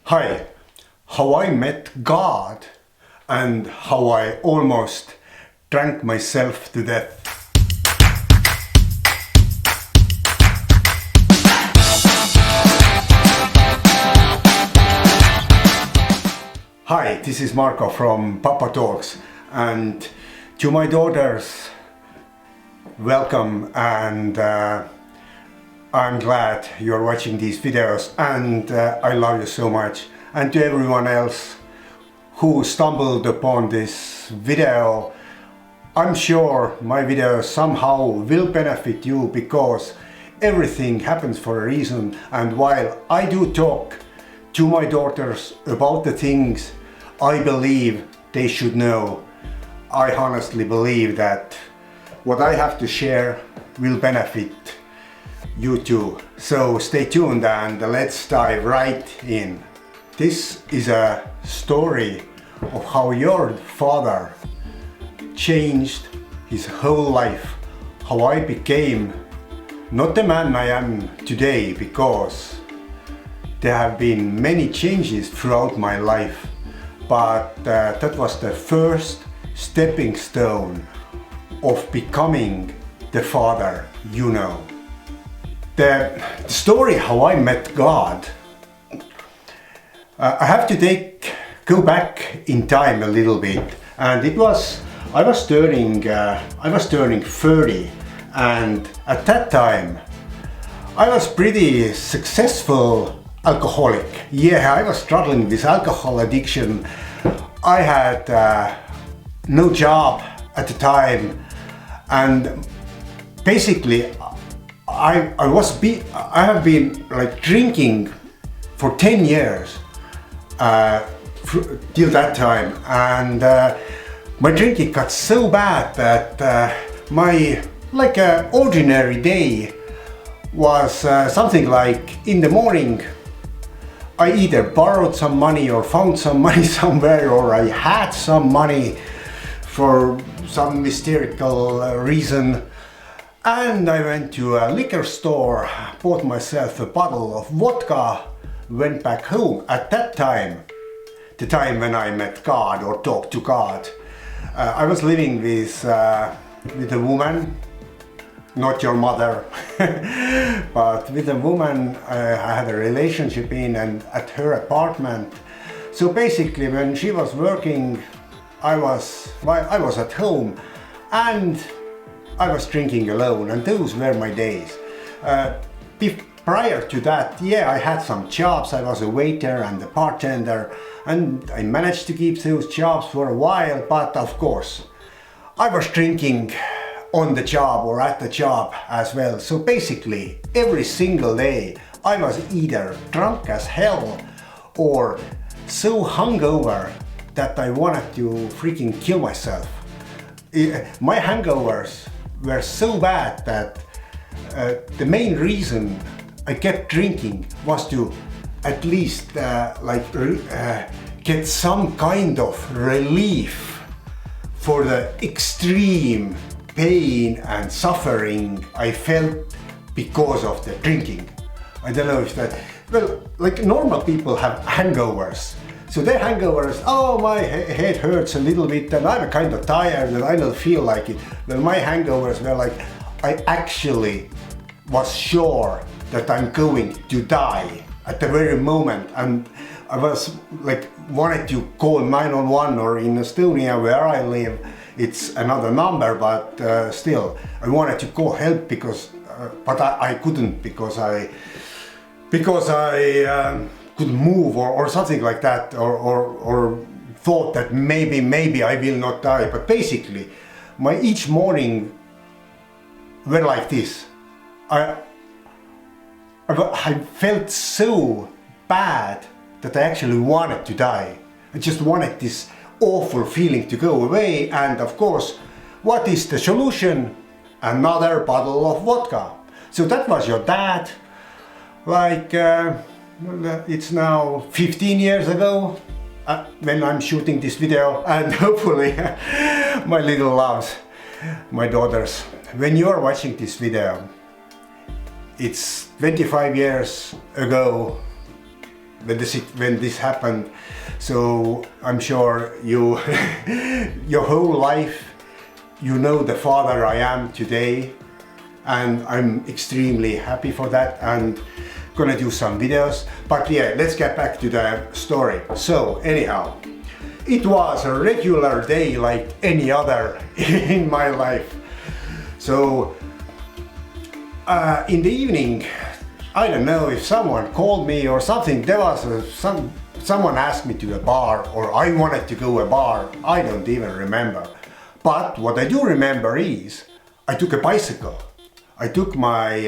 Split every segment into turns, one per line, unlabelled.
Hi, how I met God and how I almost drank myself to death. Hi, this is Marko from pappatalks, and to my daughters, welcome, and I'm glad you're watching these videos, and I love you so much. And to everyone else who stumbled upon this video, I'm sure my video somehow will benefit you, because everything happens for a reason. And while I do talk to my daughters about the things I believe they should know, I honestly believe that what I have to share will benefit you too. So stay tuned and let's dive right in. This is a story of how your father changed his whole life, how I became not the man I am today, because there have been many changes throughout my life, but that was the first stepping stone of becoming the father you know. The story how I met God, I have to go back in time a little bit, and I was turning 30, and at that time I was pretty successful alcoholic. Yeah, I was struggling with alcohol addiction. I had no job at the time, and basically I have been like drinking for 10 years till that time, and my drinking got so bad that my ordinary day was something like, in the morning I either borrowed some money or found some money somewhere, or I had some money for some mystical reason, and I went to a liquor store, bought myself a bottle of vodka, went back home. At that time, the time when I met God or talked to God, I was living with a woman, not your mother, but with a woman I had a relationship in, and at her apartment. So basically, when she was working, I was at home, and I was drinking alone, and those were my days. Prior to that, yeah, I had some jobs. I was a waiter and a bartender, and I managed to keep those jobs for a while, but of course, I was drinking on the job or at the job as well. So basically, every single day, I was either drunk as hell or so hungover that I wanted to freaking kill myself. My hangovers were so bad that the main reason I kept drinking was to at least get some kind of relief for the extreme pain and suffering I felt because of the drinking. I don't know if that, well, like normal people have hangovers. So their hangovers, oh, my head hurts a little bit and I'm kind of tired and I don't feel like it. Well, my hangovers were like, I actually was sure that I'm going to die at the very moment, and I was like, wanted to call 911, or in Estonia where I live, it's another number, but still, I wanted to call help because, but I couldn't because I couldn't move or something like that, or thought that maybe I will not die. But basically, my each morning were like this. I felt so bad that I actually wanted to die. I just wanted this awful feeling to go away, and of course, what is the solution? Another bottle of vodka. So that was your dad, like it's now 15 years ago when I'm shooting this video, and hopefully my little loves, my daughters, when you are watching this video, it's 25 years ago when this happened. So I'm sure you, your whole life, you know the father I am today, and I'm extremely happy for that, and gonna do some videos. But yeah, let's get back to the story. So anyhow, it was a regular day like any other in my life. So in the evening, I don't know if someone called me or something. There was someone asked me to a bar, or I wanted to go to a bar. I don't even remember. But what I do remember is I took a bicycle. I took my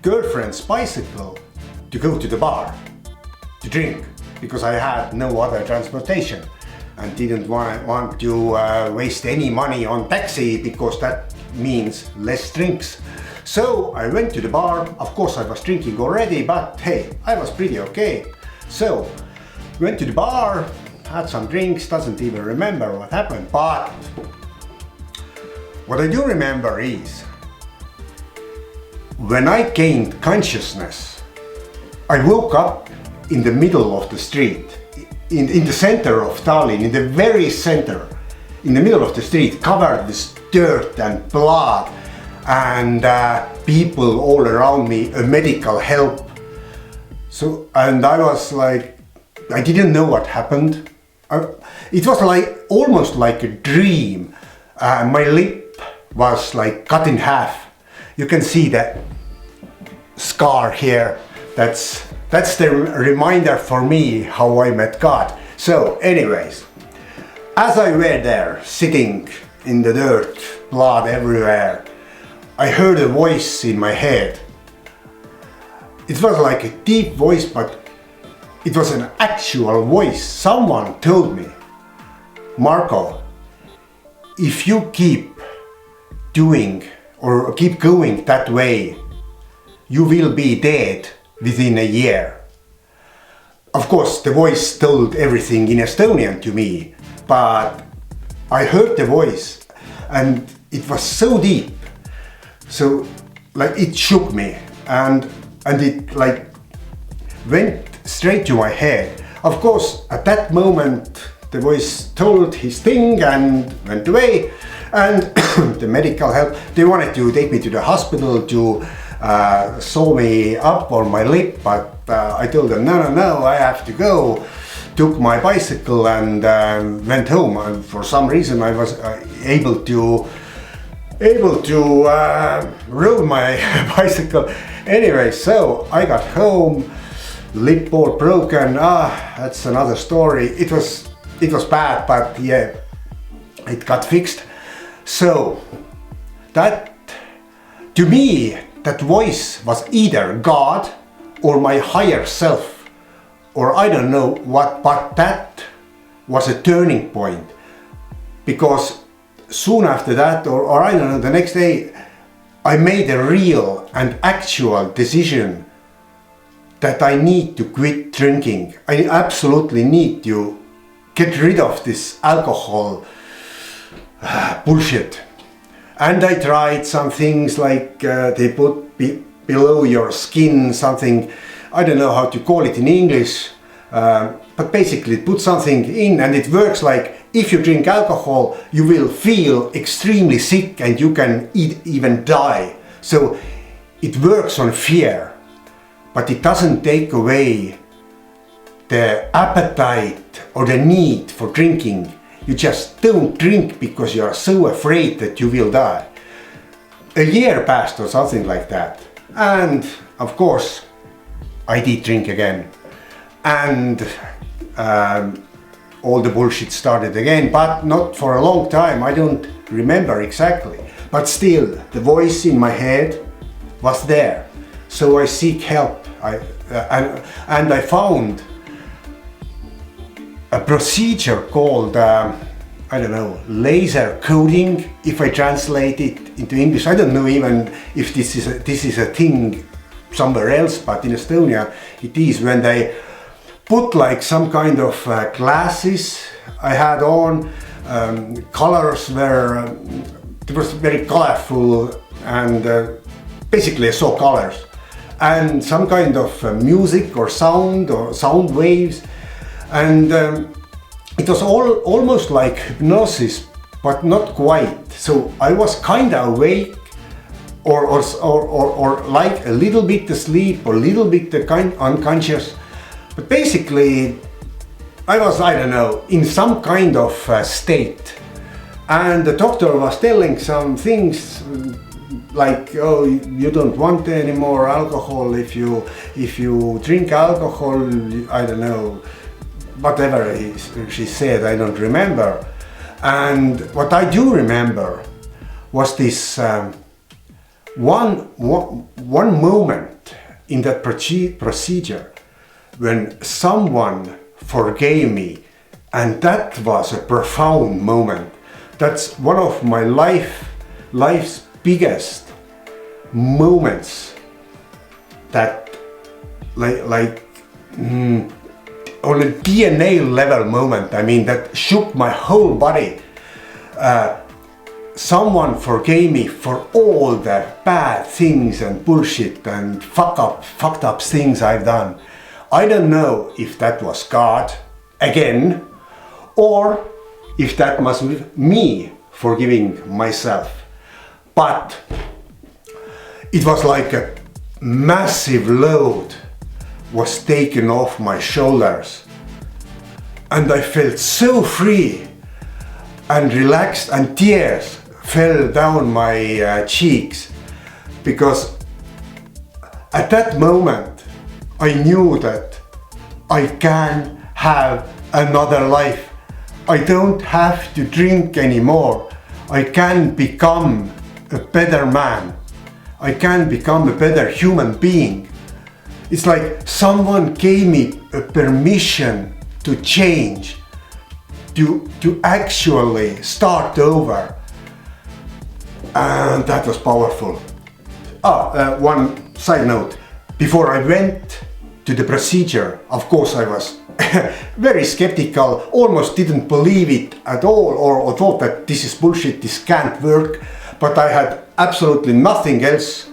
girlfriend's bicycle to go to the bar to drink, because I had no other transportation and didn't want to waste any money on taxi, because that means less drinks. So I went to the bar. Of course I was drinking already, but hey, I was pretty okay. So went to the bar, had some drinks, doesn't even remember what happened. But what I do remember is when I gained consciousness, I woke up in the middle of the street, in the center of Tallinn, in the very center, in the middle of the street, covered with dirt and blood, and people all around me, medical help. So, and I was like, I didn't know what happened. It was like almost like a dream. My lip was like cut in half. You can see that scar here. That's the reminder for me how I met God. So anyways, as I were there sitting in the dirt, blood everywhere, I heard a voice in my head. It was like a deep voice, but it was an actual voice. Someone told me, Marko, if you keep doing or keep going that way, you will be dead within a year. Of course, the voice told everything in Estonian to me, but I heard the voice and it was so deep. So like it shook me and it like went straight to my head. Of course, at that moment, the voice told his thing and went away, and the medical help, they wanted to take me to the hospital to sew me up on my lip, but I told them no, I have to go. Took my bicycle and went home. And for some reason I was able to rode my bicycle. Anyway, so I got home, lip all broken. That's another story. It was bad, but yeah, it got fixed. So that, to me, that voice was either God or my higher self, or I don't know what, but that was a turning point, because soon after that, or I don't know, the next day, I made a real and actual decision that I need to quit drinking. I absolutely need to get rid of this alcohol bullshit. And I tried some things like they put below your skin something, I don't know how to call it in English, but basically put something in and it works like if you drink alcohol, you will feel extremely sick and you can even die. So it works on fear, but it doesn't take away the appetite or the need for drinking. You just don't drink because you are so afraid that you will die. A year passed or something like that. And of course, I did drink again. And all the bullshit started again, but not for a long time. I don't remember exactly. But still, the voice in my head was there. So I seek help. And I found a procedure called, I don't know, laser coding, if I translate it into English. I don't know even if this is a thing somewhere else, but in Estonia it is, when they put like some kind of glasses I had on, colors were, it was very colorful, and basically I saw colors. and some kind of music or sound waves, and it was almost like hypnosis, but not quite. So I was kind of awake, or like a little bit asleep, or a little bit unconscious, but basically I was, I don't know, in some kind of state. And the doctor was telling some things like, oh, you don't want any more alcohol. If you drink alcohol, I don't know, whatever she said, I don't remember. And what I do remember was this one moment in that procedure when someone forgave me, and that was a profound moment. That's one of my life's biggest moments, that like on a DNA level moment, I mean, that shook my whole body. Someone forgave me for all the bad things and bullshit and fucked up things I've done. I don't know if that was God again, or if that was me forgiving myself. But it was like a massive load was taken off my shoulders, and I felt so free and relaxed, and tears fell down my cheeks, because at that moment I knew that I can have another life. I don't have to drink anymore. I can become a better man. I can become a better human being. It's like someone gave me a permission to change, to actually start over. And that was powerful. One side note. Before I went to the procedure, of course I was very skeptical, almost didn't believe it at all, or thought that this is bullshit, this can't work. But I had absolutely nothing else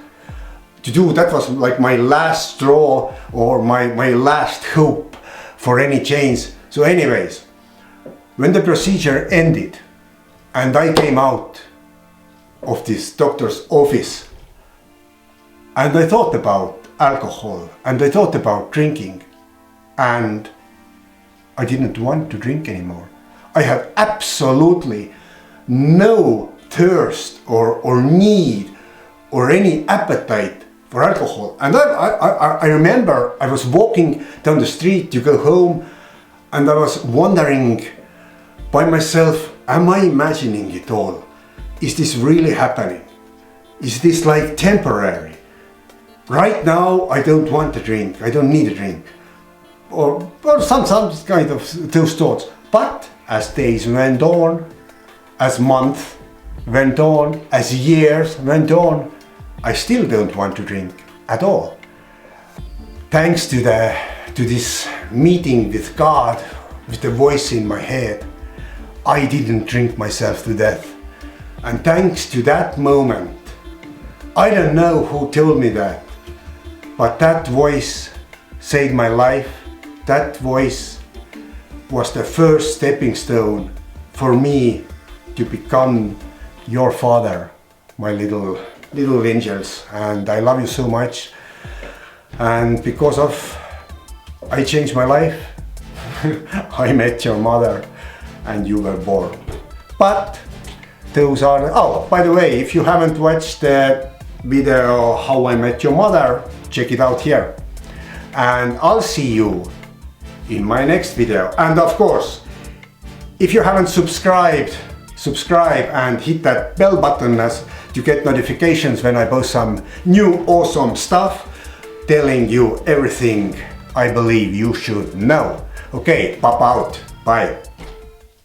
to do. That was like my last straw, or my last hope for any change. So anyways, when the procedure ended and I came out of this doctor's office, and I thought about alcohol, and I thought about drinking, and I didn't want to drink anymore. I had absolutely no thirst or need or any appetite for alcohol. And I remember I was walking down the street to go home, and I was wondering by myself, am I imagining it all? Is this really happening? Is this like temporary? Right now I don't want to drink, I don't need a drink. Or some kind of those thoughts. But as days went on, as months went on, as years went on, I still don't want to drink at all. Thanks to this meeting with God, with the voice in my head, I didn't drink myself to death. And thanks to that moment, I don't know who told me that, but that voice saved my life. That voice was the first stepping stone for me to become your father, my little angels. And I love you so much. And because of I changed my life, I met your mother and you were born. But those are, oh, by the way, if you haven't watched the video How I Met Your Mother, check it out here. And I'll see you in my next video. And of course, if you haven't subscribe and hit that bell button as to get notifications when I post some new awesome stuff, telling you everything I believe you should know. Okay, pop out. Bye.